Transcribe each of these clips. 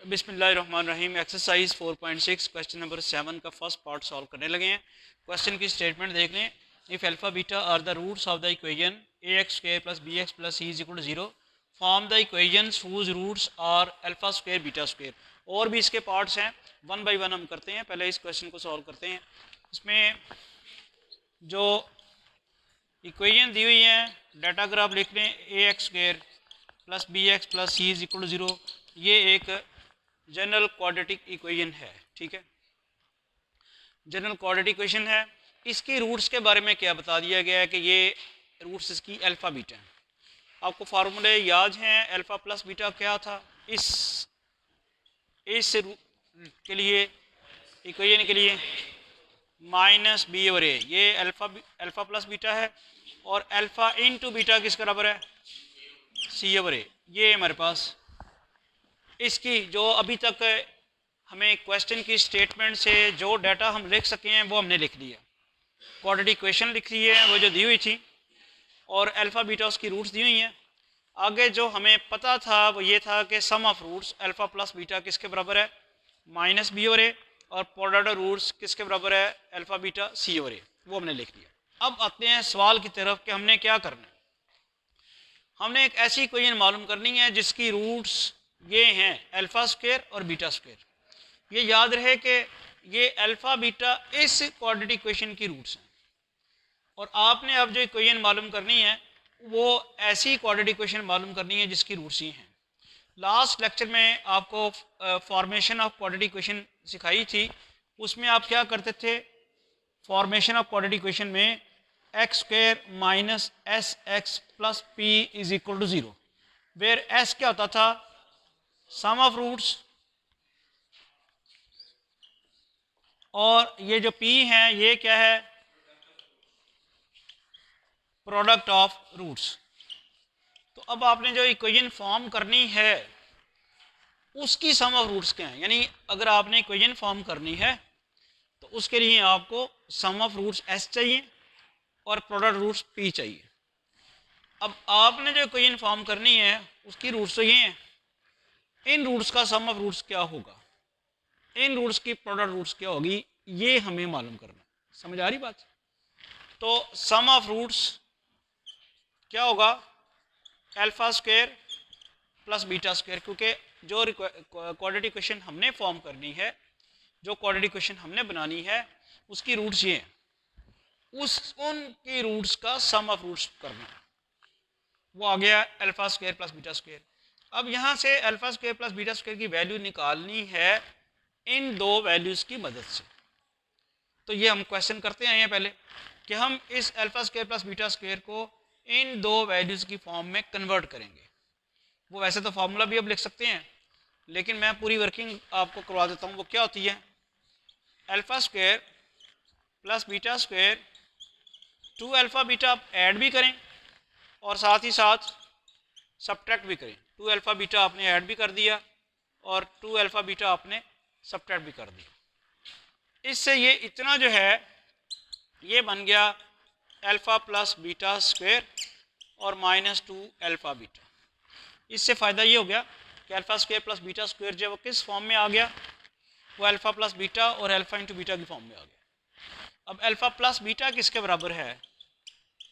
बिस्मिल्लाहिर्रहमानिर्रहीम। Exercise 4.6 question number 7 का first part solve करने लगे हैं। क्वेश्चन की स्टेटमेंट देख लें। If alpha beta are the roots of the equation a x square plus b x plus c is equal to 0 form the equations whose roots are alpha square beta square. और भी इसके parts हैं, one by one हम करते हैं। पहले इस question को सॉल्व करते हैं। इसमें जो इक्वेशन दी हुई है, डाटा अगर आप लिख लें a x square plus b x plus c is equal to 0, ये एक जनरल क्वाड्रेटिक इक्वेशन है। ठीक है, जनरल क्वाड्रेटिक इक्वेशन है। इसकी रूट्स के बारे में क्या बता दिया गया है कि ये रूट्स इसकी अल्फ़ा बीटा है। आपको फार्मूले याद हैं, अल्फ़ा प्लस बीटा क्या था इस के लिए, इक्वेशन के लिए माइनस बी ओवर ए। ये अल्फ़ा प्लस बीटा है और अल्फ़ा इनटू बीटा किस बराबर है, सी ओवर ए। ये हमारे पास इसकी जो अभी तक हमें क्वेश्चन की स्टेटमेंट से जो डाटा हम लिख सके हैं वो हमने लिख लिया। क्वाड्रेटिक इक्वेशन लिख ली है वो जो दी हुई थी, और अल्फ़ा बीटा उसकी रूट्स दी हुई हैं। आगे जो हमें पता था वो ये था कि sum of roots alpha plus beta किसके बराबर है, माइनस बी ओवर ए, और प्रोडक्ट रूट्स किसके बराबर है, alpha beta c over a. वो हमने लिख लिया। अब आते हैं सवाल की तरफ कि हमने क्या करना है। हमने एक ऐसी इक्वेशन मालूम करनी है जिसकी रूट्स ये हैं अल्फ़ा स्क्वायर और बीटा स्क्वायर। ये याद रहे कि ये अल्फ़ा बीटा इस क्वाड्रेटिक इक्वेशन की रूट्स हैं, और आपने अब जो इक्वेशन मालूम करनी है वो ऐसी क्वाड्रेटिक इक्वेशन मालूम करनी है जिसकी रूट्स ही हैं। लास्ट लेक्चर में आपको फॉर्मेशन ऑफ क्वाड्रेटिक इक्वेशन सिखाई थी। उसमें आप क्या करते थे, फॉर्मेशन ऑफ क्वाड्रेटिक इक्वेशन में x square minus s x plus p is equal to 0, where s क्या होता था, सम ऑफ रूट्स, और ये जो P है ये क्या है, प्रोडक्ट ऑफ रूट्स। तो अब आपने जो इक्वेशन फॉर्म करनी है उसकी सम ऑफ रूट्स क्या है, यानी अगर आपने इक्वेशन फॉर्म करनी है तो उसके लिए आपको सम ऑफ रूट्स S चाहिए और प्रोडक्ट रूट्स P चाहिए। अब आपने जो इक्वेशन फॉर्म करनी है उसकी रूट्स तो ये हैं, इन रूट्स का सम ऑफ रूट्स क्या होगा, इन रूट्स की प्रोडक्ट रूट्स क्या होगी, ये हमें मालूम करना है। समझ आ रही बात। तो सम ऑफ रूट्स क्या होगा, alpha square plus beta square, क्योंकि जो क्वाड्रेटिक इक्वेशन हमने फॉर्म करनी है, जो क्वाड्रेटिक इक्वेशन हमने बनानी है उसकी रूट्स ये हैं, उनकी रूट्स का सम ऑफ रूट्स करना, वो आ गया alpha square plus beta square. अब यहाँ से alpha square plus beta square की वैल्यू निकालनी है इन दो वैल्यूज़ की मदद से। तो ये हम क्वेश्चन करते आए हैं पहले कि हम इस alpha square plus beta square को इन दो वैल्यूज़ की फॉर्म में कन्वर्ट करेंगे। वो वैसे तो फार्मूला भी अब लिख सकते हैं, लेकिन मैं पूरी वर्किंग आपको करवा देता हूँ। वो क्या होती है, alpha square plus beta square, two alpha beta आप ऐड भी करें और साथ ही साथ सब्ट्रैक्ट भी करें। टू अल्फा बीटा आपने ऐड भी कर दिया और टू अल्फा बीटा आपने सब्ट्रैक्ट भी कर दिया। इससे ये इतना जो है ये बन गया अल्फा प्लस बीटा स्क्वायर और माइनस टू अल्फा बीटा। इससे फ़ायदा ये हो गया कि alpha square plus beta square जो वो किस फॉर्म में आ गया, वो अल्फा प्लस बीटा और अल्फा इंटू बीटा की फॉर्म में आ गया। अब अल्फा प्लस बीटा किसके बराबर है,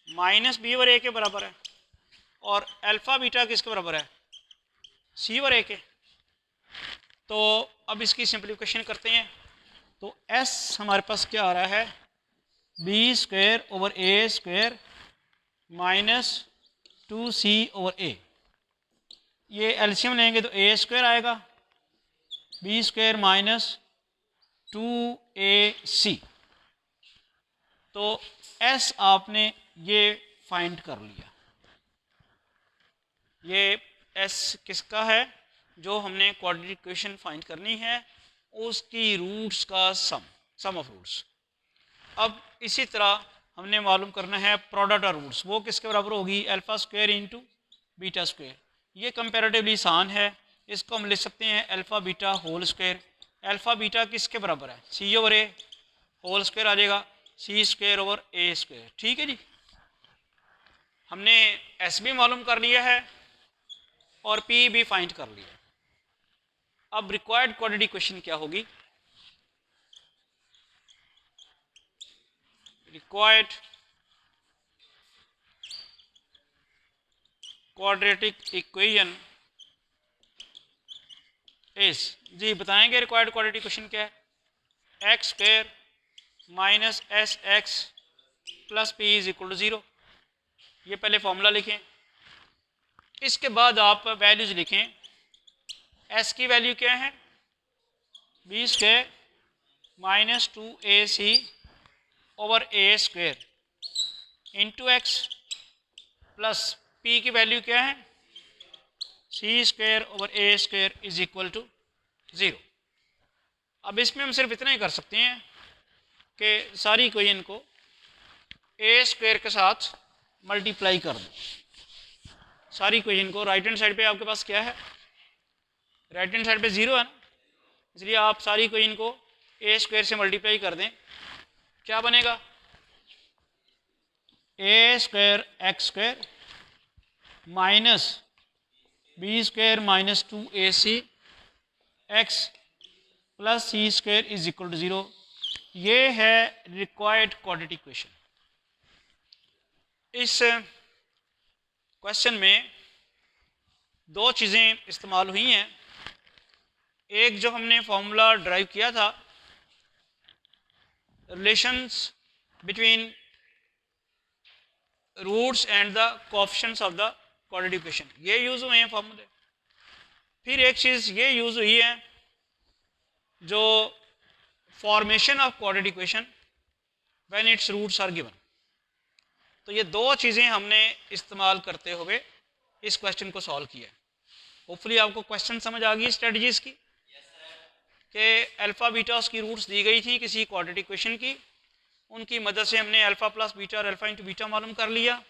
माइनस बी ओवर ए के बराबर है, और अल्फा बीटा किसके बराबर है, सी ओवर ए के। तो अब इसकी सिंप्लीफिकेशन करते हैं। तो एस हमारे पास क्या आ रहा है, b square over a square minus two c over a. ये एलसीएम लेंगे तो ए स्क्वायर आएगा, बी स्क्वायर माइनस टू ए सी। तो एस आपने ये फाइंड कर लिया। ये एस किसका है, जो हमने क्वाड्रेटिक इक्वेशन फाइंड करनी है उसकी रूट्स का सम ऑफ रूट्स। अब इसी तरह हमने मालूम करना है प्रोडक्ट ऑफ रूट्स, वो किसके बराबर होगी, alpha square into beta square. ये कंपैरेटिवली आसान है, इसको हम लिख सकते हैं alpha beta whole square. Alpha beta किसके बराबर है, c over a, whole square आ जाएगा c square over a square. ठीक है जी, हमने एस भी मालूम कर लिया है और पी भी फाइंड कर लिया। अब रिक्वायर्ड क्वांटिटी क्वेश्चन क्या होगी? रिक्वायर्ड क्वाड्रेटिक इक्वेशन इज, जी बताएंगे रिक्वायर्ड क्वांटिटी क्वेश्चन क्या है? X square minus s x plus p is equal to 0। ये पहले फॉर्मूला लिखें, इसके बाद आप वैल्यूज लिखें। एस की वैल्यू क्या है? B square minus 2ac over a square into x plus p की वैल्यू क्या है? C square over a square is equal to 0। अब इसमें हम सिर्फ इतना ही कर सकते हैं कि सारी इक्वेशन को ए स्क्वायर के साथ मल्टीप्लाई कर दो। सारी इक्वेशन को राइट हैंड साइड पे आपके पास क्या है? राइट हैंड साइड पे 0 है ना, इसलिए आप सारी इक्वेशन को ए स्क्वायर से मल्टीप्लाई कर दें। क्या बनेगा? A square x square minus b square minus 2ac x plus c square is equal to 0। ये है रिक्वायर्ड क्वांटिटी क्वेश्चन। इस क्वेश्चन में दो चीज़ें इस्तेमाल हुई हैं। एक जो हमने फॉर्मूला ड्राइव किया था, relations between roots and the coefficients of the quantity equation, ये यूज़ हुए हैं फॉर्मूले। फिर एक चीज़ ये यूज़ हुई है जो formation of quantity equation when its roots are given. तो ये दो चीज़ें हमने इस्तेमाल करते हुए इस क्वेश्चन को सॉल्व किया। होपफुली आपको क्वेश्चन समझ आ गई स्ट्रेटजीज की कि अल्फ़ा बीटा उसकी रूट्स दी गई थी किसी क्वांटिटी इक्वेशन की, उनकी मदद से हमने अल्फ़ा प्लस बीटा और अल्फ़ा इंटू बीटा मालूम कर लिया,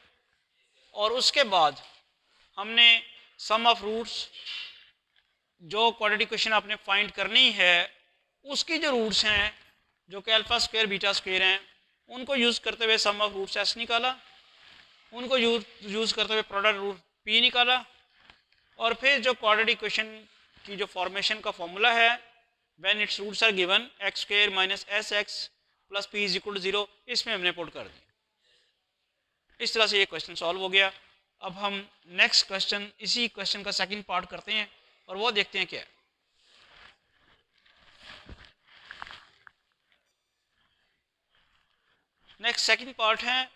और उसके बाद हमने सम ऑफ रूट्स जो क्वांटिटी इक्वेशन आपने फाइंड करनी है उसकी जो रूट्स हैं जो कि अल्फ़ा स्क्वायर बीटा स्क्वायर हैं, उनको यूज़ करते हुए सम ऑफ रूट्स एस निकाला, उनको यूज़ करते हुए प्रोडक्ट रूट पी निकाला, और फिर जो क्वाड्रेटिक इक्वेशन की जो फॉर्मेशन का फॉर्मूला है when its roots are given x square minus s x plus p is equal to 0, इसमें हमने पुट कर दिया। इस तरह से ये क्वेश्चन सॉल्व हो गया। अब हम नेक्स्ट क्वेश्चन, इसी क्वेश्चन का सेकंड पार्ट करते हैं और वो देखते हैं क्या है। नेक्स्ट सेकंड पार्ट है,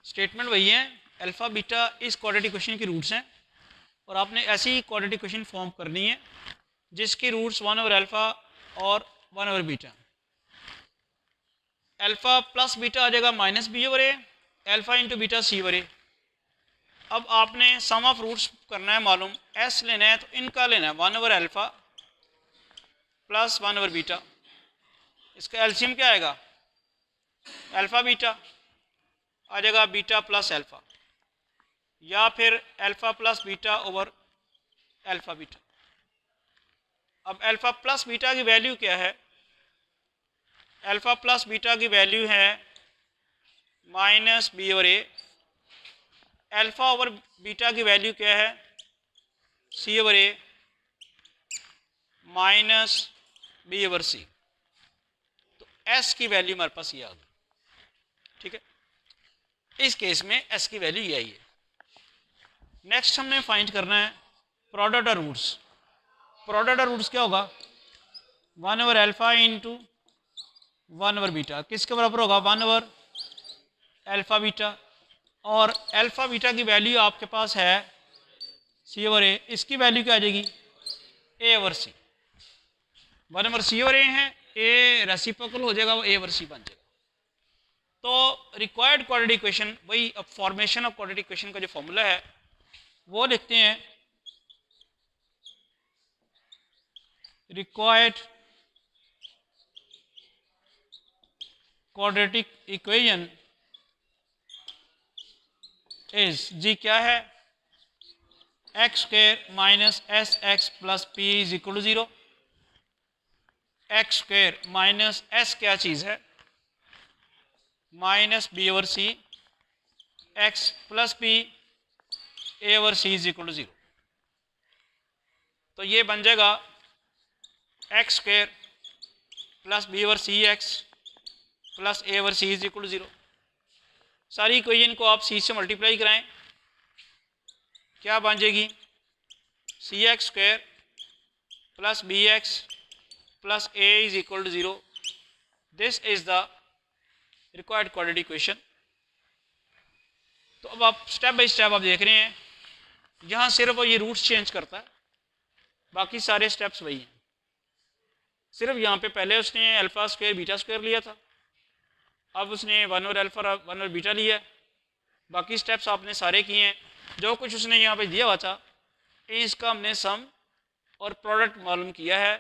स्टेटमेंट वही है, अल्फ़ा बीटा इस क्वाड्रेटिक इक्वेशन की रूट्स हैं, और आपने ऐसी क्वाड्रेटिक इक्वेशन फॉर्म करनी है जिसकी रूट्स 1 ओवर अल्फ़ा और 1 over beta. Alpha plus beta आ जाएगा minus b over a, alpha into beta c over a. अब आपने सम ऑफ रूट्स करना है मालूम, एस लेना है तो इनका लेना है 1 over alpha plus 1 over beta. इसका एलसीएम क्या आएगा? अल्फ़ा बीटा आ जाएगा बीटा प्लस अल्फ़ा, या फिर alpha plus beta over alpha beta. अब अल्फ़ा प्लस बीटा की वैल्यू क्या है? अल्फ़ा प्लस बीटा की वैल्यू है minus b over a, alpha over beta की वैल्यू क्या है? C over a minus b over सी। तो एस की वैल्यू हमारे पास ये आ गई, ठीक है। इस केस में एस की वैल्यू यही है। नेक्स्ट हमने फाइंड करना है प्रोडक्ट और रूट्स। प्रोडक्ट और रूट्स क्या होगा? 1 over alpha into 1 over beta, किसके बराबर होगा? 1 ओवर अल्फ़ा बीटा, और अल्फ़ा बीटा की वैल्यू आपके पास है सी ओवर ए, इसकी वैल्यू क्या आ जाएगी? ए ओवर सी। 1 ओवर सी ओवर ए है, ए रेसिप्रोकल हो जाएगा, वो ए ओवर सी बन जाएगा। तो रिक्वायर्ड क्वाड्रेटिक इक्वेशन, वही अब फॉर्मेशन ऑफ क्वाड्रेटिक इक्वेशन का जो फॉर्मूला है वो लिखते हैं, रिक्वायर्ड क्वाड्रेटिक इक्वेशन इज, जी क्या है? X square minus s x plus p is equal to 0। X square minus s क्या चीज़ है? Minus b over c, x plus p a over c is equal to 0। तो ये बन जाएगा x square plus b over c x plus a over c is equal to 0। सारी equation को आप सी से मल्टीप्लाई कराएं, क्या बन जाएगी? C x square plus b x plus a is equal to 0। This is the required quadratic equation. तो अब आप स्टेप बाय स्टेप आप देख रहे हैं, यहाँ सिर्फ वो ये रूट्स चेंज करता है, बाकी सारे स्टेप्स वही हैं। सिर्फ यहाँ पे पहले उसने अल्फ़ा स्क्वायर बीटा स्क्वायर लिया था, अब उसने 1 और अल्फ़ा 1 और बीटा लिया है। बाकी स्टेप्स आपने सारे किए हैं। जो कुछ उसने यहाँ पे दिया हुआ था इसका हमने सम और प्रोडक्ट मालूम किया है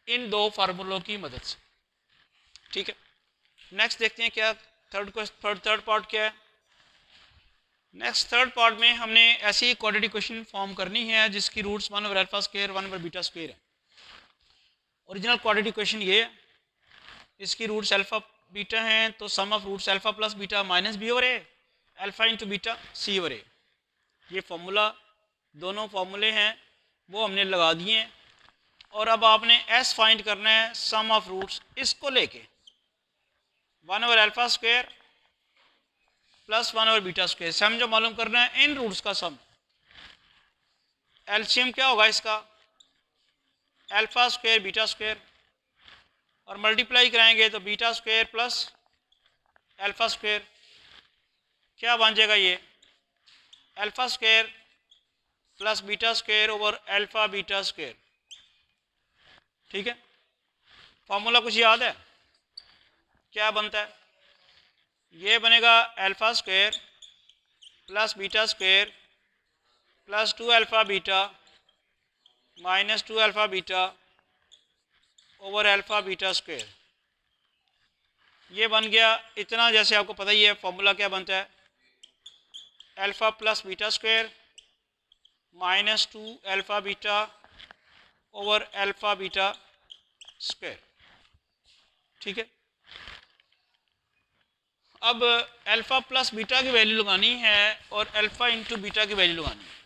इन दो फार्मूलों की मदद से। ठीक है, नेक्स्ट देखते हैं क्या थर्ड पार्ट क्या है। नेक्स्ट थर्ड पार्ट में हमने ऐसी क्वाड्रेटिक इक्वेशन फॉर्म करनी है जिसकी roots 1 over alpha square 1 over beta square है। ओरिजिनल क्वाड्रेटिक इक्वेशन ये है, इसकी रूट्स अल्फा बीटा हैं, तो sum of roots alpha plus beta minus b over a alpha into beta c over a. ये फॉर्मूला, दोनों फार्मूले हैं वो हमने लगा दिए हैं। और अब आपने एस फाइंड करना है सम ऑफ रूट्स, इसको लेके 1 over alpha square plus 1 over beta square. Sum जो मालूम करना है इन रूट्स का सम। एलसीएम क्या होगा इसका? अल्फा स्क्वायर बीटा स्क्वायर, और मल्टीप्लाई कराएंगे तो beta square plus alpha square. क्या बन जाएगा ये? Alpha square plus beta square over alpha beta square. ठीक है, फॉर्मूला कुछ याद है? क्या बनता है? ये बनेगा alpha square plus beta square plus 2 alpha beta minus 2 alpha beta over alpha beta square. ये बन गया इतना। जैसे आपको पता ही है फॉर्मूला क्या बनता है, alpha plus beta square minus 2 alpha beta over alpha beta square. ठीक है, अब अल्फा प्लस बीटा की वैल्यू लगानी है और अल्फा इंटू बीटा की वैल्यू लगानी है।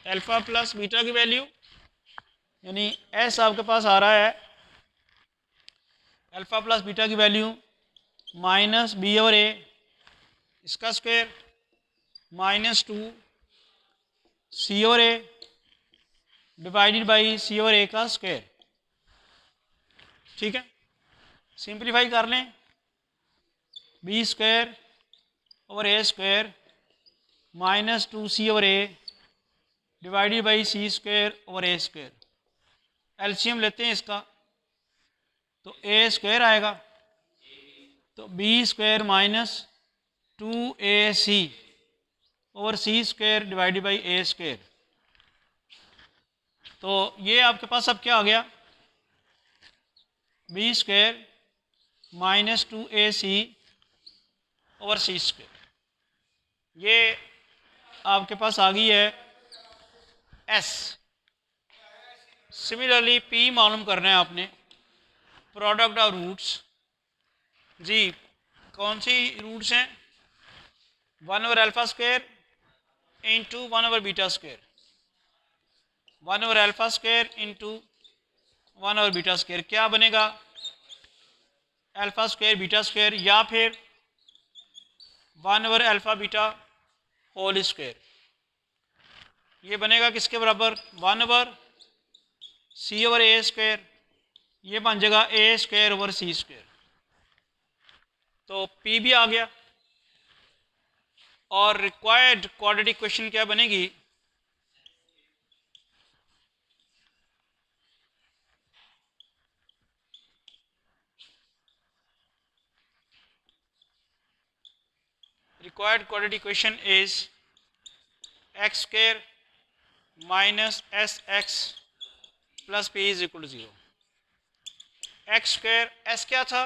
अल्फा प्लस बीटा की वैल्यू यानी एस आपके पास आ रहा है अल्फा प्लस बीटा की value minus b over a इसका square minus 2 c over a divided by c over a का स्क्वायर। ठीक है, सिंप्लीफाई कर लें, b square over a square minus 2 c over a divided by c square over a square. LCM लेते हैं इसका तो ए स्क्वायर आएगा, तो b square minus 2ac over c square divided by a square. तो ये आपके पास अब क्या आ गया? B square minus 2ac over c square. ये आपके पास आ गई है एस। सिमिलरली पी मालूम करना है आपने, प्रोडक्ट ऑफ रूट्स। जी कौन सी रूट्स हैं? 1 over alpha square into 1 over beta square, 1 over alpha square into 1 over beta square. क्या बनेगा? अल्फा स्क्वायर बीटा स्क्वायर या फिर 1 over alpha beta whole square. ये बनेगा किसके बराबर? 1 over c over a square. ये बन जाएगा a square over c square. तो पी भी आ गया। और रिक्वायर्ड क्वाड्रेटिक इक्वेशन क्या बनेगी? Required quadratic equation is x square minus s x plus p is equal to 0। X square, s क्या था?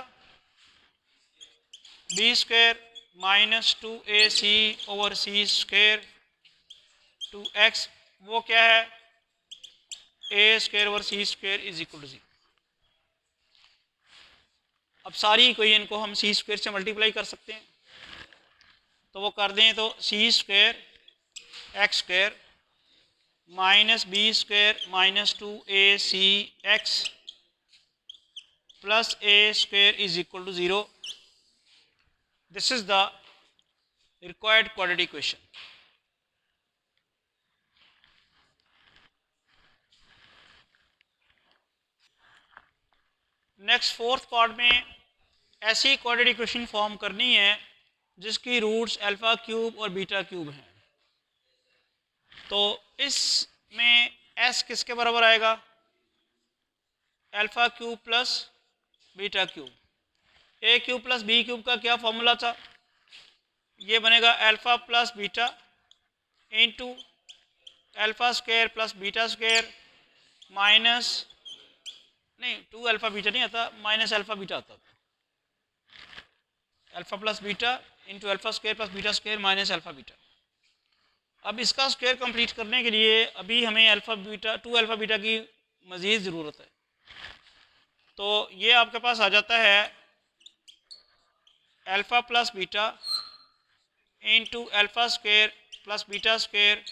B square minus 2ac over c square 2x, वो क्या है? A square over c square is equal to 0। अब सारी equation को हम सी square से मल्टीप्लाई कर सकते हैं, तो वो कर दें तो c square x square minus b square minus 2ac x plus a square is equal to 0. This is the required quadratic equation. Next fourth part में ऐसी क्वाड्रेटिक इक्वेशन फॉर्म करनी है जिसकी रूट्स अल्फ़ा क्यूब और beta cube हैं. तो इसमें s किसके बराबर आएगा? Alpha cube plus beta cube. A cube plus b cube का क्या फॉर्मूला था? ये बनेगा alpha plus beta into alpha square plus beta square minus नहीं 2 अल्फ़ा बीटा नहीं आता, माइनस अल्फ़ा बीटा आता. Alpha plus beta into alpha square plus beta square minus alpha beta. अब इसका स्क्वायर कंप्लीट करने के लिए अभी हमें अल्फ़ा बीटा 2 अल्फ़ा बीटा की मज़ीद ज़रूरत है. तो ये आपके पास आ जाता है alpha plus beta into alpha square plus beta square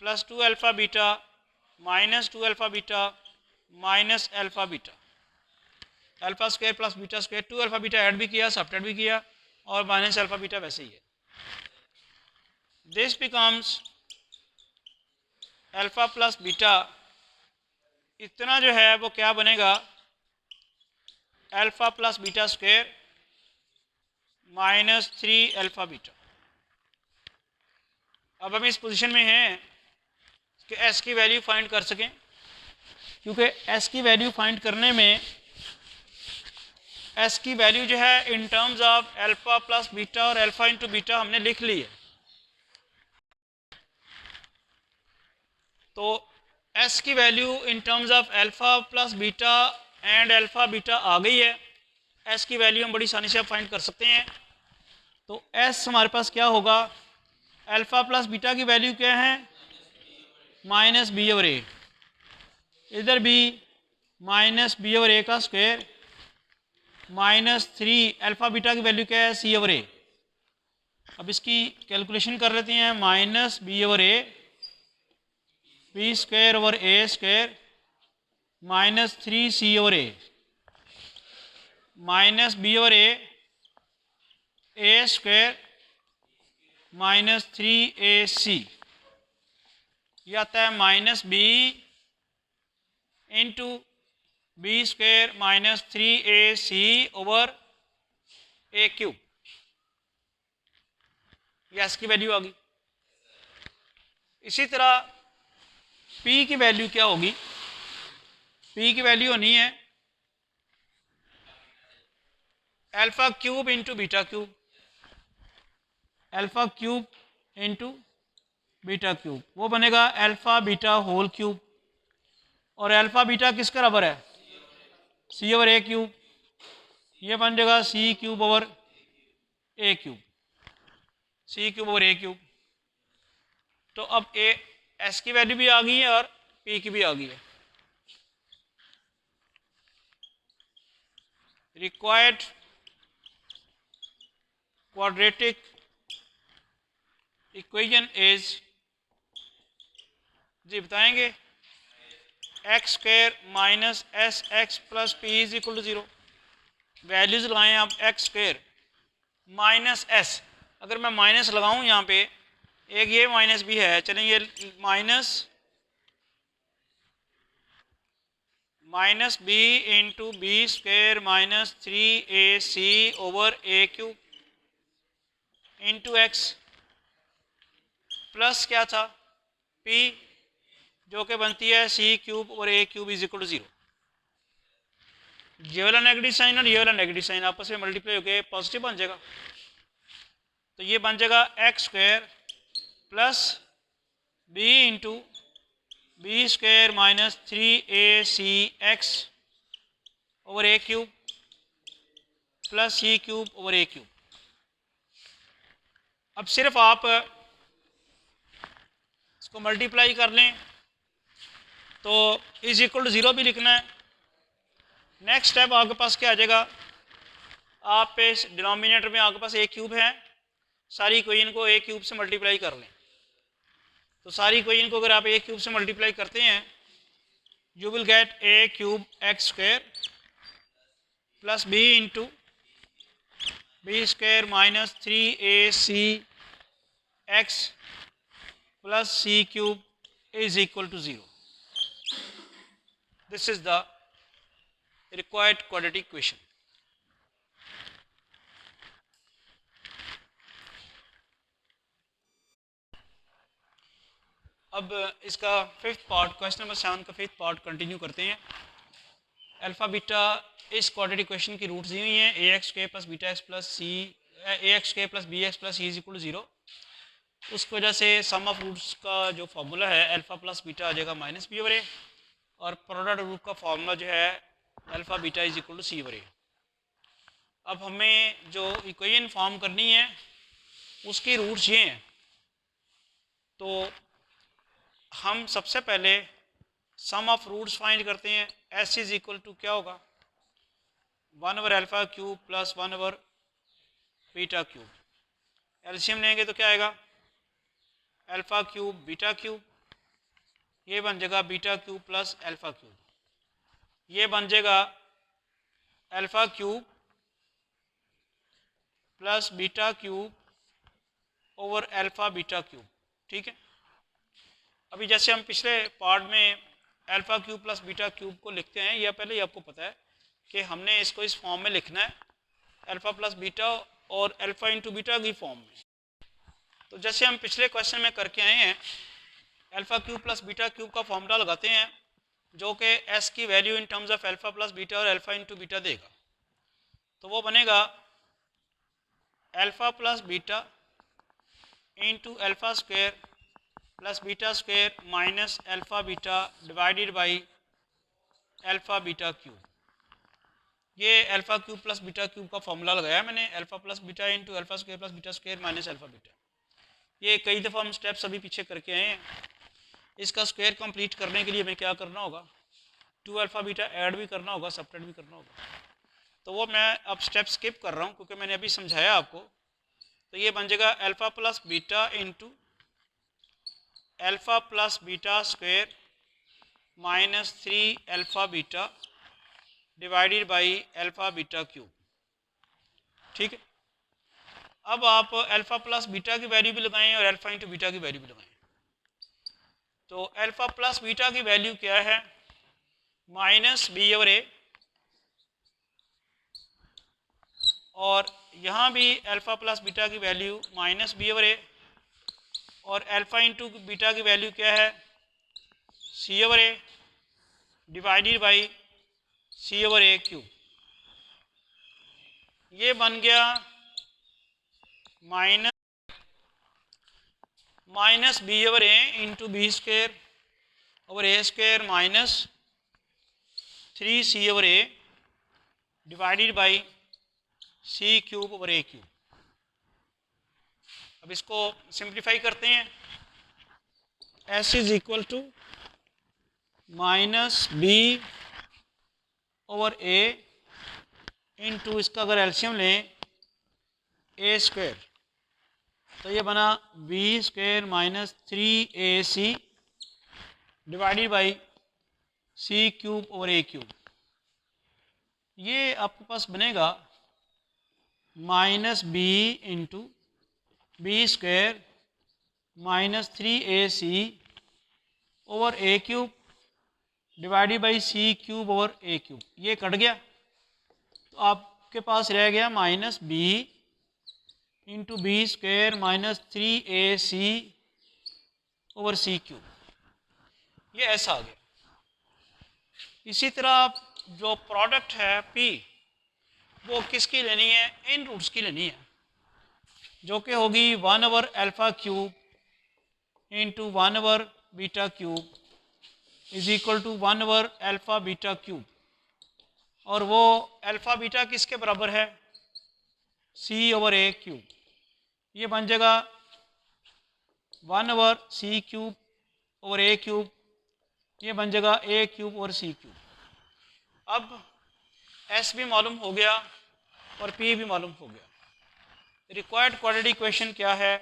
plus 2 alpha beta minus 2 alpha beta minus alpha beta. Alpha square plus beta square 2 alpha beta add भी किया, सब्ट्रैक्ट भी किया और माइनस अल्फ़ा बीटा वैसे ही है. This becomes alpha plus beta. इतना जो है वो क्या बनेगा? Alpha plus beta square minus 3 alpha beta. अब हम इस पोजीशन में हैं कि एस की वैल्यू फाइंड कर सकें, क्योंकि एस की वैल्यू फाइंड करने में एस की वैल्यू जो है in terms of alpha plus beta और अल्फ़ा इंटू बीटा हमने लिख ली है. तो एस की value in terms of alpha plus beta and alpha beta आ गई है. एस की वैल्यू हम बड़ी आसानी से फाइंड कर सकते हैं. तो एस हमारे पास क्या होगा? अल्फ़ा प्लस बीटा की वैल्यू क्या है? Minus b over a. इधर भी माइनस बी ओवर ए का स्क्वायर माइनस 3 अल्फ़ा बीटा की वैल्यू क्या है? C over a. अब इसकी कैलकुलेशन कर लेते हैं. Minus b over a b square over a square minus 3 c over a minus b over a square minus 3ac. ये आता है minus b into b square minus 3ac over a cube. ये S की value आ गई. इसी तरह p की value क्या होगी? p की वैल्यू होनी है alpha cube into beta cube. Alpha cube into beta cube वो बनेगा अल्फ़ा बीटा होल क्यूब. और अल्फ़ा बीटा किसके बराबर है? C over a cube. ये बन जाएगा c cube over a cube. C cube over a cube. तो अब ए एस की वैल्यू भी आ गई है और पी की भी आ गई है. रिक्वायर्ड क्वाड्रेटिक इक्वेशन इज, जी बताएंगे, x square minus s x plus p is equal to 0. Values लगाएं आप. एक्स स्क्वायर माइनस एस, अगर मैं माइनस लगाऊं यहाँ पे, एक ये माइनस भी है, चलें ये minus b into b square minus 3ac over a cube into x plus क्या था p, जो कि बनती है सी क्यूब और ए क्यूब इज इक्वल टू 0. ये वाला नेगेटिव साइन और ये वाला नेगेटिव साइन आपस में मल्टीप्लाई होकर पॉजिटिव बन जाएगा. तो ये बन जाएगा x square plus b into b square minus 3ac x over a cube plus c cube over a cube. अब सिर्फ आप इसको मल्टीप्लाई कर लें तो इज इक्वल टू 0 भी लिखना है. नेक्स्ट स्टेप आपके पास क्या आ जाएगा? आप इस डिनोमिनेटर में आपके पास ए क्यूब है, सारी इक्वेशन को ए क्यूब से मल्टीप्लाई कर लें. तो सारी इक्वेशन को अगर आप ए क्यूब से मल्टीप्लाई करते हैं you will get a cube x square plus b into b square minus 3ac x plus c cube is equal to 0. This is the required quadratic equation. अब इसका फिफ्थ पार्ट, क्वेश्चन नंबर 7 का fifth part continue करते हैं. Alpha beta इस quadratic equation की roots दी हुई हैं ए एक्स के plus beta x plus c a x के plus b x plus c is equal to 0. उसकी वजह से सम ऑफ रूट्स का जो फार्मूला है अल्फा प्लस बीटा आ जाएगा माइनस बी ओवर ए, और प्रोडक्ट रूट का फार्मूला जो है alpha beta is equal to c over a. अब हमें जो इक्वेशन फॉर्म करनी है उसकी रूट्स ये हैं. तो हम सबसे पहले सम ऑफ रूट्स फाइंड करते हैं. एस इज इक्वल टू क्या होगा 1 over alpha cube plus 1 over beta cube. LCM लेंगे तो क्या आएगा अल्फा क्यूब बीटा क्यूब, ये बन जाएगा beta cube plus alpha cube, ये बन जाएगा alpha cube plus beta cube over alpha beta cube. ठीक है. अभी जैसे हम पिछले पार्ट में alpha cube plus beta cube को लिखते हैं, यह पहले ही आपको पता है कि हमने इसको इस फॉर्म में लिखना है अल्फा प्लस बीटा और अल्फा इंटू बीटा की फॉर्म में. तो जैसे हम पिछले क्वेश्चन में करके आए हैं alpha cube plus beta cube का फॉर्मूला लगाते हैं जो कि एस की value in terms of alpha plus beta और अल्फा इंटू बीटा देगा. तो वो बनेगा alpha plus beta into alpha square plus beta square minus alpha beta divided by alpha beta cube. ये alpha cube plus beta cube का formula लगाया मैंने, alpha plus beta into alpha square plus beta square minus alpha beta. ये कई दफ़ा हम steps अभी पीछे करके आए हैं. इसका स्क्वायर कंप्लीट करने के लिए हमें क्या करना होगा 2 अल्फा बीटा ऐड भी करना होगा, सब्ट्रैक्ट भी करना होगा. तो वो मैं अब स्टेप स्किप कर रहा हूँ क्योंकि मैंने अभी समझाया आपको. तो ये बन जाएगा alpha plus beta into alpha plus beta square minus 3 alpha beta divided by alpha beta cube. ठीक है. अब आप अल्फा प्लस बीटा की वैल्यू भी लगाएं और अल्फा इंटू बीटा की वैल्यू भी लगाएं. तो अल्फा प्लस बीटा की वैल्यू क्या है माइनस बी ओवर ए, और यहाँ भी अल्फा प्लस बीटा की वैल्यू माइनस बी ओवर ए, और अल्फा इंटू बीटा की वैल्यू क्या है c over a divided by c over a cube. ये बन गया minus b over a into b square over a square minus 3c over a divided by c cube over a cube. अब इसको simplify करते हैं. S is equal to minus b over a into इसका अगर LCM लें a square, तो ये बना b square minus 3ac divided by c cube over a cube. ये आपके पास बनेगा minus b into b square minus 3ac over a cube divided by c cube over a cube. ये कट गया तो आपके पास रह गया minus b into b square minus 3ac over c cube. ये ऐसा आ गया. इसी तरह जो प्रोडक्ट है पी वो किसकी लेनी है इन रूट्स की लेनी है, जो कि होगी 1 over alpha cube into 1 over beta cube is equal to 1 over alpha beta cube. और वो अल्फा बीटा किसके बराबर है सी ओवर ए क्यूब. ये बन जाएगा 1 over c cube over a cube, ये बन जाएगा ए क्यूब ओवर सी क्यूब. अब एस भी मालूम हो गया और पी भी मालूम हो गया. रिक्वायर्ड क्वाड्रेटिक इक्वेशन क्या है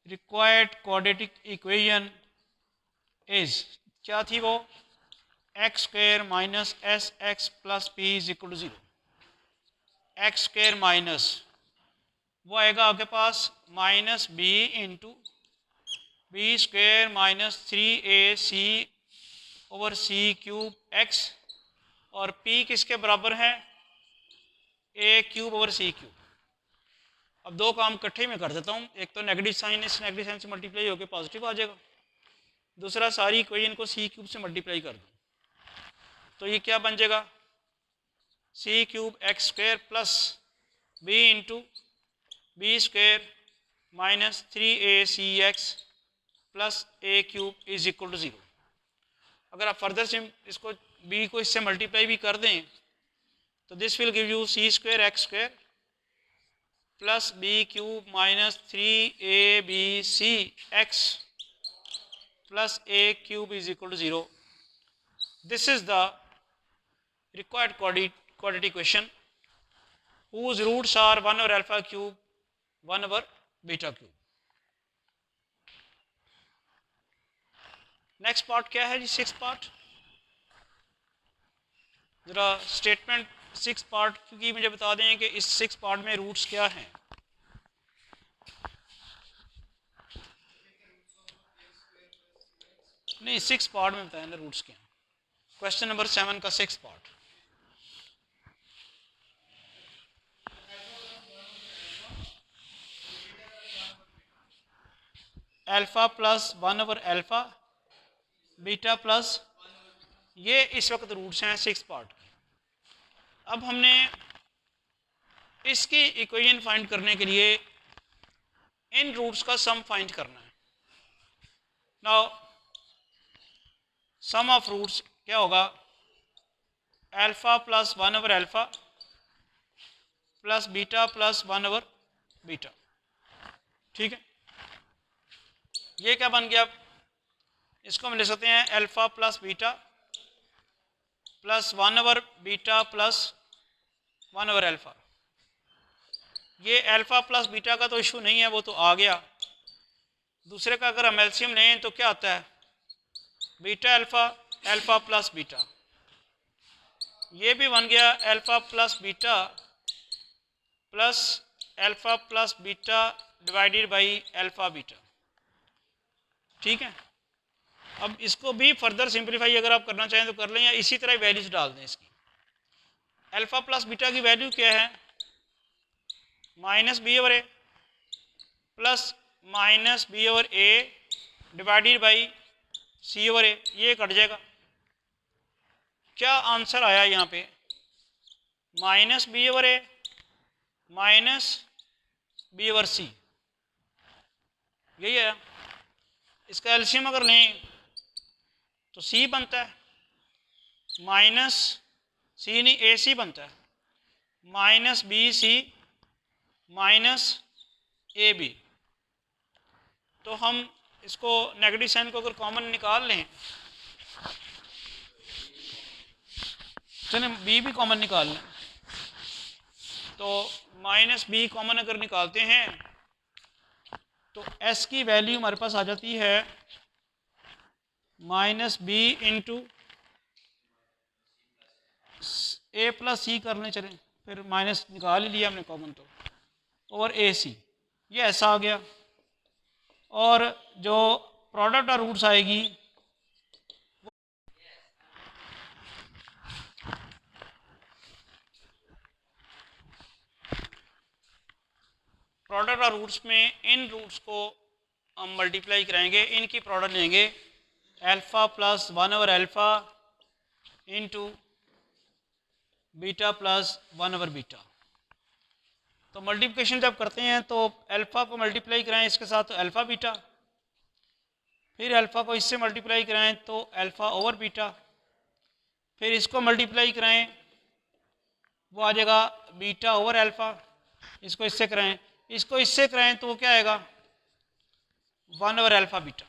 रिक्वायर्ड क्वाड्रेटिक इक्वेशन इज, क्या थी वो, x square minus s x plus p is equal to 0। X square minus वो आएगा आपके पास minus b into b square minus 3ac over c cube x, और p किसके बराबर है, a cube over c cube. अब दो काम इकट्ठे में कर देता हूँ, एक तो नेगेटिव साइन इस नेगेटिव साइन से मल्टीप्लाई होकर पॉजिटिव आ जाएगा, दूसरा सारी इक्वेशन को सी क्यूब से मल्टीप्लाई कर दूँ तो ये क्या बन जाएगा, c cube x square plus b into b square minus 3ac plus a cube is equal to 0। अगर आप फर्दर से इसको b को इससे मल्टीप्लाई भी कर दें तो this will give you c square x square plus b cube minus 3abc x plus a cube is equal to 0। This is the required quadratic equation whose roots are 1 over alpha cube 1 over beta cube। Next part क्या है जी, 6 part. जरा statement 6 part क्योंकि मुझे बता दें कि इस 6 part में रूट्स क्या हैं। नहीं 6 पार्ट में बताया ना रूट्स क्या हैं। क्वेश्चन नंबर 7 का 6 part. Alpha plus 1 over alpha beta plus, ये इस वक्त रूट्स हैं 6 पार्ट के। अब हमने इसकी इक्वेशन फाइंड करने के लिए इन रूट्स का सम फाइंड करना है। नाउ सम ऑफ रूट्स क्या होगा, alpha plus 1 over alpha plus beta plus 1 over beta. ठीक है, ये क्या बन गया, इसको हम ले सकते हैं alpha plus beta plus 1 over beta plus 1 over alpha. ये अल्फा प्लस बीटा का तो इशू नहीं है, वो तो आ गया। दूसरे का अगर हम एलसीएम लें तो क्या आता है, beta alpha alpha plus beta, ये भी बन गया alpha plus beta plus alpha plus beta divided by alpha beta. ठीक है, अब इसको भी फर्दर सिंप्लीफाई अगर आप करना चाहें तो कर लें, या इसी तरह वैल्यूज डाल दें इसकी। अल्फा प्लस बीटा की वैल्यू क्या है, minus b over a plus minus b over a divided by c over a, ये कट जाएगा। क्या आंसर आया यहाँ पे, minus b over a minus b over c, यही है। इसका एलसीएम अगर लें तो सी बनता है, माइनस सी नहीं ए सी बनता है, minus b c minus a b. तो हम इसको नेगेटिव साइन को अगर कॉमन निकाल लें, चलें बी भी कॉमन निकाल लें, तो माइनस बी कॉमन अगर निकालते हैं तो एस की वैल्यू हमारे पास आ जाती है minus b into a plus सी कर लें, चलें फिर माइनस निकाल ही लिया हमने कॉमन तो, और ए सी, ये ऐसा आ गया। और जो प्रोडक्ट और रूट्स आएगी प्रोडक्ट और रूट्स में, इन रूट्स को हम मल्टीप्लाई कराएंगे, इनकी प्रोडक्ट लेंगे alpha plus 1 over alpha into beta plus 1 over beta. तो मल्टीप्लिकेशन जब करते हैं तो अल्फ़ा को मल्टीप्लाई कराएं इसके साथ तो अल्फ़ा बीटा, फिर अल्फ़ा को इससे मल्टीप्लाई कराएं तो अल्फ़ा ओवर बीटा, फिर इसको मल्टीप्लाई कराएं वो आ जाएगा बीटा ओवर अल्फ़ा, इसको इससे कराएं, इसको इससे कराएं तो वो क्या आएगा 1 ओवर अल्फ़ा बीटा।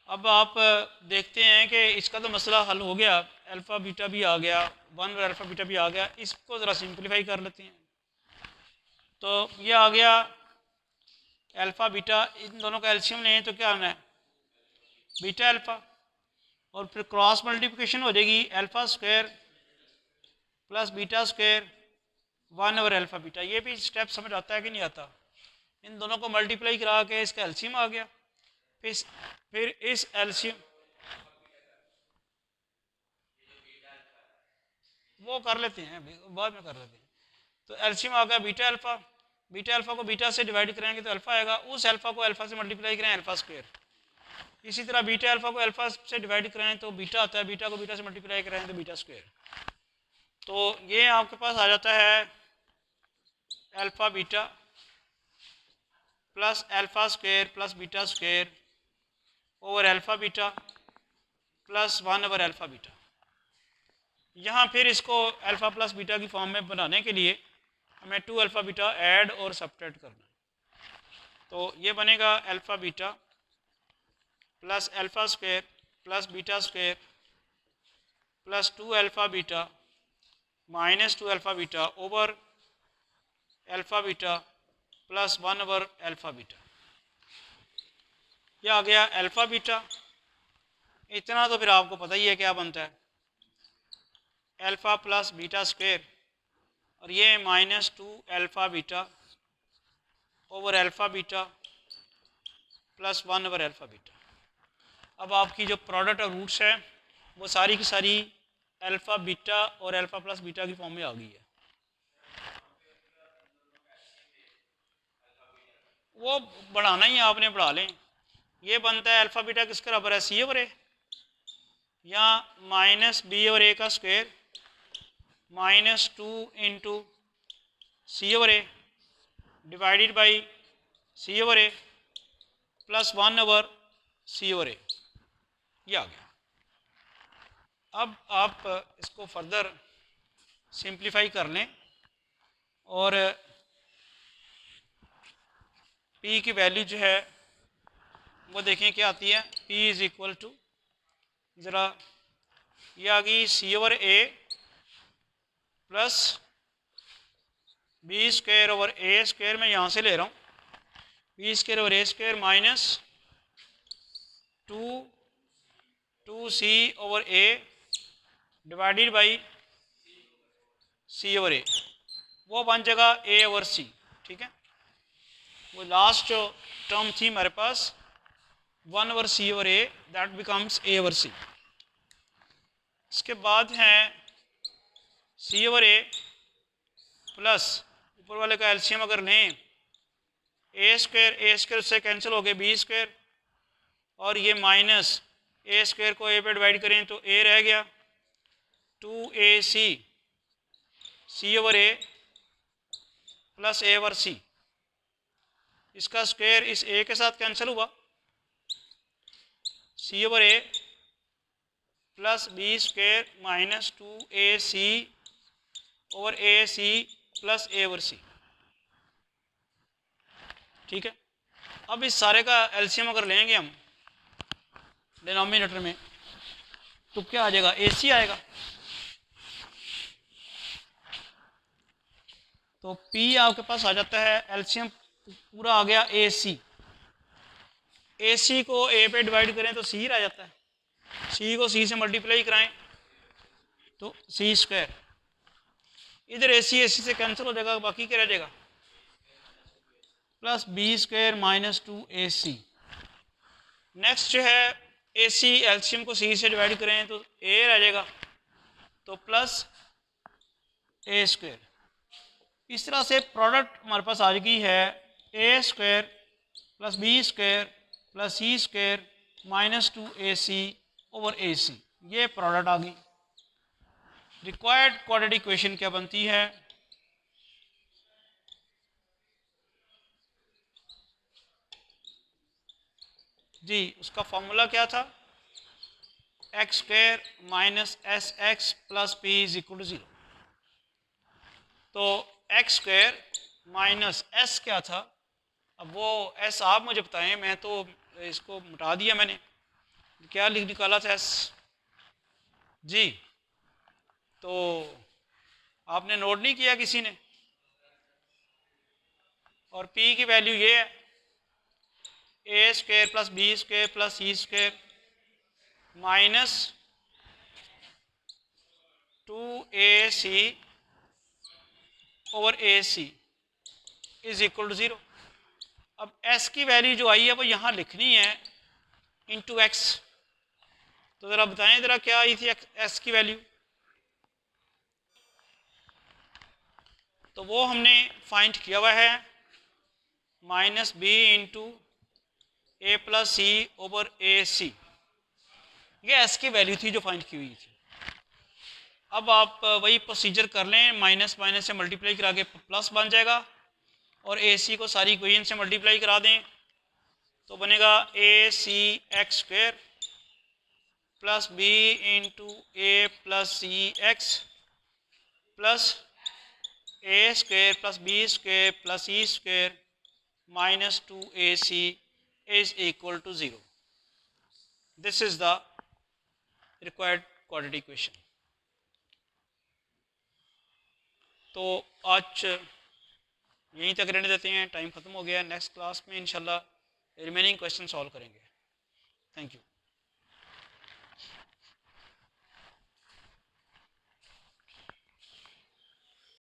अब आप देखते हैं कि इसका तो मसला हल हो गया, अल्फ़ा बीटा भी आ गया, 1 ओवर अल्फ़ा बीटा भी आ गया। इसको ज़रा सिंप्लीफाई कर लेते हैं तो ये आ गया अल्फ़ा बीटा, इन दोनों का एलसीएम लें तो क्या आना है बीटा अल्फ़ा, और फिर क्रॉस मल्टीप्लिकेशन हो जाएगी alpha square plus beta square 1/अल्फ़ा बीटा। ये भी स्टेप समझ आता है कि नहीं आता? इन दोनों को मल्टीप्लाई करा के इसका एलसीएम आ गया। फिर इस एलसीएम वो कर लेते हैं, बाद में कर लेते हैं। तो एलसीएम आ गया बीटा अल्फ़ा, बीटा अल्फ़ा को बीटा से डिवाइड करेंगे तो अल्फ़ा आएगा, उस अल्फ़ा को अल्फ़ा से मल्टीप्लाई करें अल्फ़ा स्क्वायर। इसी तरह बीटा अल्फ़ा को अल्फ़ा से डिवाइड करें तो बीटा आता है, बीटा को बीटा से मल्टीप्लाई करें तो बीटा स्क्वायर। तो ये आपके पास आ जाता है alpha beta plus alpha square plus beta square over alpha beta plus 1/अल्फ़ा बीटा। यहाँ फिर इसको अल्फ़ा प्लस बीटा की फॉर्म में बनाने के लिए हमें 2 अल्फ़ा बीटा ऐड और सब्ट्रैक्ट करना है। तो ये बनेगा alpha beta plus alpha square plus beta square plus 2 alpha beta minus 2 alpha beta over alpha beta plus 1/अल्फ़ा बीटा। यह आ गया अल्फ़ा बीटा। इतना तो फिर आपको पता ही है क्या बनता है, अल्फ़ा प्लस बीटा स्क्वायर और ये minus 2 alpha beta over alpha beta plus 1/अल्फ़ा बीटा। अब आपकी जो प्रोडक्ट ऑफ रूट्स है वो सारी की सारी अल्फ़ा बीटा और अल्फ़ा प्लस बीटा की फॉर्म में आ गई है। वो बढ़ाना ही आपने बढ़ा लें। ये बनता है अल्फ़ा बीटा किसके बराबर है, सी ओवर ए, या माइनस बी ओवर ए का square minus 2 into c over a divided by c over a plus 1/सी ओवर ए। ये आ गया। अब आप इसको फर्दर सिंप्लीफाई कर लें और पी की वैल्यू जो है वो देखें क्या आती है। पी इज़ इक्वल टू, ज़रा ये आ गई c over a plus b square over a square, मैं यहाँ से ले रहा हूँ b square over a square minus 2 c over a divided by c over a, वो बन जाएगा ए ओवर सी। ठीक है, वो लास्ट जो टर्म थी हमारे पास 1/सी over a, that becomes a over c. इसके बाद है सी ओवर ए प्लस ऊपर वाले का एलसीएम अगर लें ए स्क्वायर उससे कैंसिल हो गए बी स्क्वायर, और ये माइनस ए स्क्वायर को ए पे डिवाइड करें तो ए रह गया 2ac c over a plus a over c. इसका स्क्वायर इस ए के साथ कैंसिल हुआ, c over a plus b square minus 2ac over a c plus a over c. ठीक है, अब इस सारे का एलसीएम अगर लेंगे हम डिनोमिनेटर में तो क्या आ जाएगा, ए सी आएगा। तो P आपके पास आ जाता है, एलसीएम पूरा आ गया ए सी। ए सी को ए पे डिवाइड करें तो सी रह जाता है, सी को सी से मल्टीप्लाई कराएं तो सी स्क्वायर, इधर ए सी से कैंसिल हो जाएगा, बाकी क्या रह जाएगा plus b square minus 2ac। Next जो है ए सी एलसीएम को सी से डिवाइड करें तो ए रह जाएगा, तो प्लस ए स्क्वायर। इस तरह से प्रोडक्ट हमारे पास आ गई है a square plus b square plus c square minus 2ac over a c. ये प्रोडक्ट आ गई। रिक्वायर्ड क्वाड्रेटिक इक्वेशन क्या बनती है, जी उसका फॉर्मूला क्या था, x square minus s x plus p is equal to 0। तो एक्स स्क्वायर माइनस एस क्या था, अब वो एस आप मुझे बताएं, मैं तो इसको मिटा दिया मैंने, क्या लिख निकाला था एस जी, तो आपने नोट नहीं किया किसी ने। और पी की वैल्यू ये है, a square plus b square plus c square minus 2ac over a c is equal to 0। अब s की वैल्यू जो आई है वो यहाँ लिखनी है इंटू एक्स। तो ज़रा बताएं ज़रा क्या आई थी s की वैल्यू। तो वो हमने फाइंड किया हुआ है minus b into a plus C over a c. ये एस की वैल्यू थी जो फाइंड की हुई थी। अब आप वही प्रोसीजर कर लें, माइनस माइनस से मल्टीप्लाई करा के प्लस बन जाएगा और ए सी को सारी इक्वेशन से मल्टीप्लाई करा दें तो बनेगा a c x square plus b into a plus c x plus a square plus b square plus c square minus 2ac is equal to 0. This is the required quadratic equation. तो आज यहीं तक रहने देते हैं, time ख़त्म हो गया। नेक्स्ट क्लास में इंशाल्लाह रिमेनिंग क्वेश्चन सॉल्व करेंगे। Thank you.